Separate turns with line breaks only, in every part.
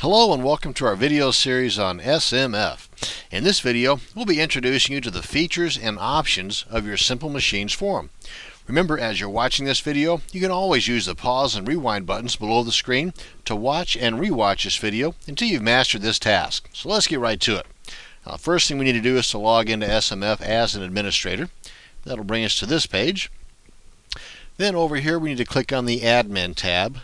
Hello and welcome to our video series on SMF. In this video, we'll be introducing you to the features and options of your Simple Machines forum. Remember, as you're watching this video, you can always use the pause and rewind buttons below the screen to watch and rewatch this video until you've mastered this task. So let's get right to it. Now, the first thing we need to do is to log into SMF as an administrator. That'll bring us to this page. Then over here we need to click on the Admin tab.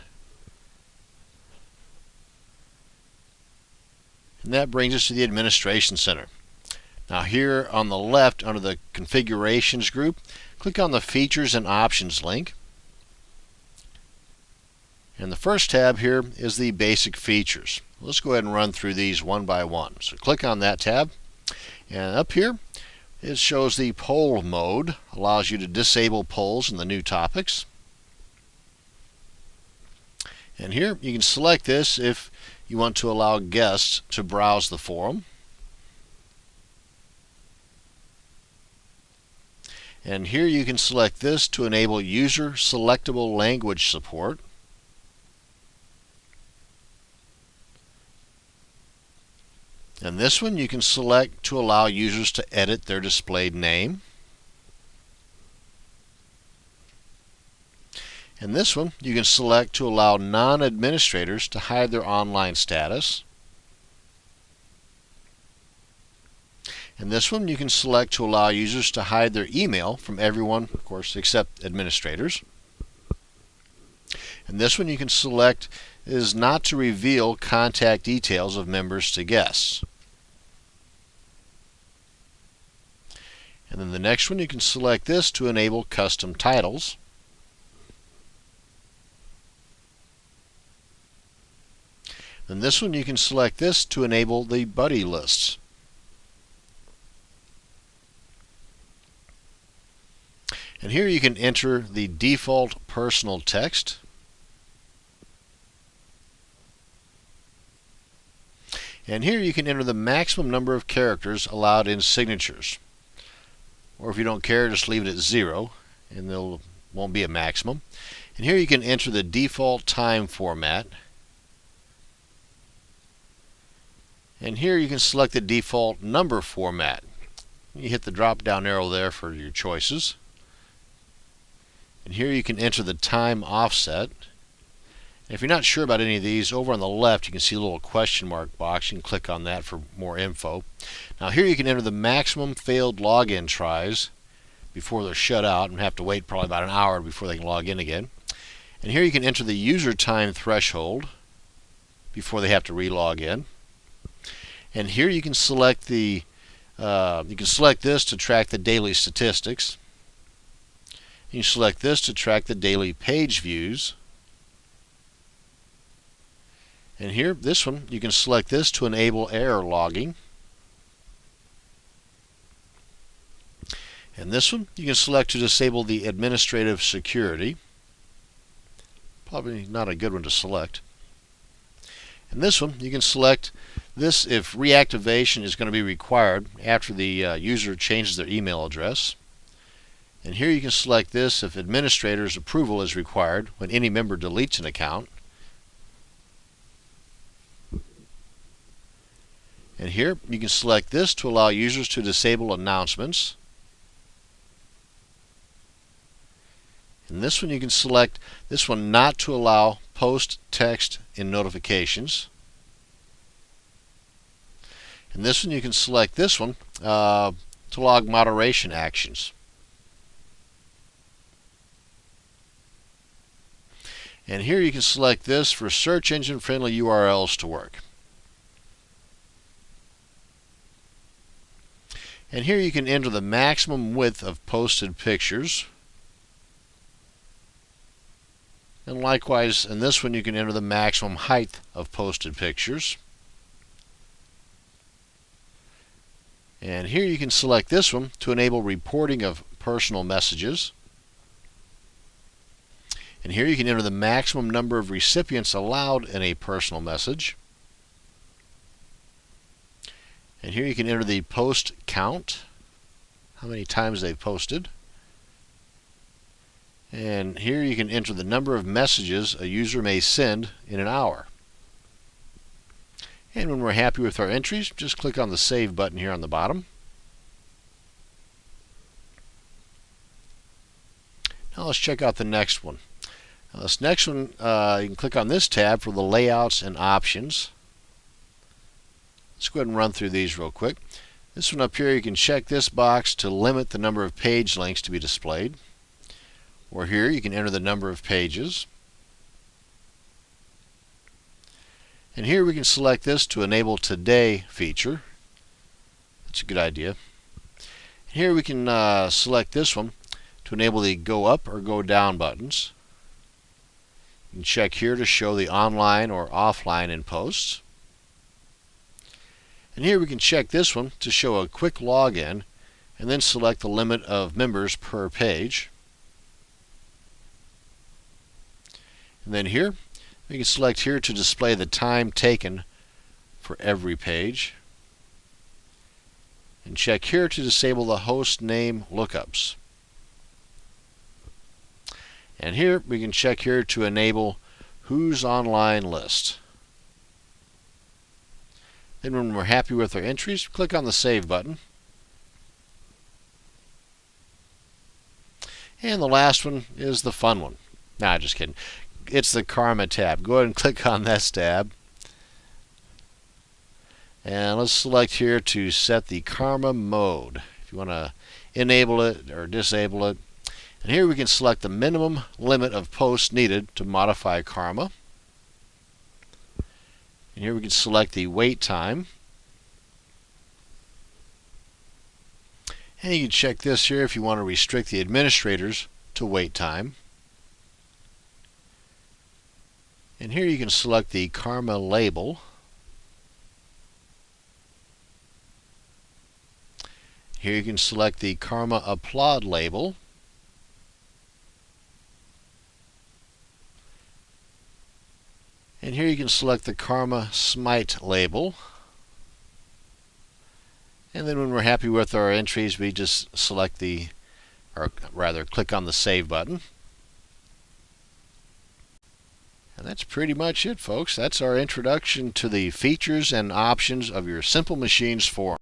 And that brings us to the Administration Center. Now here on the left under the Configurations group, click on the Features and Options link. And the first tab here is the Basic Features. Let's go ahead and run through these one by one. So click on that tab, and up here it shows the poll mode, allows you to disable polls in the new topics. And here you can select this if you want to allow guests to browse the forum. And here you can select this to enable user selectable language support. And this one you can select to allow users to edit their displayed name. And this one you can select to allow non-administrators to hide their online status. And this one you can select to allow users to hide their email from everyone, of course, except administrators. And this one you can select is not to reveal contact details of members to guests. And then the next one you can select this to enable custom titles. And this one you can select this to enable the buddy lists. And here you can enter the default personal text. And here you can enter the maximum number of characters allowed in signatures. Or if you don't care, just leave it at 0 and there won't be a maximum. And here you can enter the default time format. And here you can select the default number format. You hit the drop down arrow there for your choices. And here you can enter the time offset. And if you're not sure about any of these, over on the left you can see a little question mark box. You can click on that for more info. Now here you can enter the maximum failed login tries before they're shut out and have to wait probably about an hour before they can log in again. And here you can enter the user time threshold before they have to re-log in. And here you can select this to track the daily statistics. You select this to track the daily page views. And here, this one, you can select this to enable error logging. And this one, you can select to disable the administrative security. Probably not a good one to select. And this one, you can select this if reactivation is going to be required after the user changes their email address. And here you can select this if administrator's approval is required when any member deletes an account. And here you can select this to allow users to disable announcements. And this one you can select this one not to allow post text in notifications. And this one you can select this one to log moderation actions. And here you can select this for search engine friendly URLs to work. And here you can enter the maximum width of posted pictures. And likewise, in this one you can enter the maximum height of posted pictures. And here you can select this one to enable reporting of personal messages. And here you can enter the maximum number of recipients allowed in a personal message. And here you can enter the post count, how many times they've posted. And here you can enter the number of messages a user may send in an hour. And when we're happy with our entries, just click on the Save button here on the bottom. Now let's check out the next one. This next one, you can click on this tab for the layouts and options. Let's go ahead and run through these real quick. This one up here, you can check this box to limit the number of page links to be displayed. Or here, you can enter the number of pages. And here we can select this to enable Today feature. That's a good idea. Here we can select this one to enable the Go Up or Go Down buttons. You can check here to show the online or offline in posts. And here we can check this one to show a quick login and then select the limit of members per page. And then here we can select here to display the time taken for every page. And check here to disable the host name lookups. And here we can check here to enable Who's Online List. Then when we're happy with our entries, click on the Save button. And the last one is the fun one. Nah, just kidding. It's the Karma tab. Go ahead and click on this tab. And let's select here to set the Karma mode. If you want to enable it or disable it. And here we can select the minimum limit of posts needed to modify Karma. And here we can select the wait time. And you can check this here if you want to restrict the administrators to wait time. And here you can select the Karma label. Here you can select the Karma Applaud label. And here you can select the Karma Smite label. And then when we're happy with our entries, we just select the, or rather click on the Save button. And that's pretty much it, folks. That's our introduction to the features and options of your Simple Machines forum.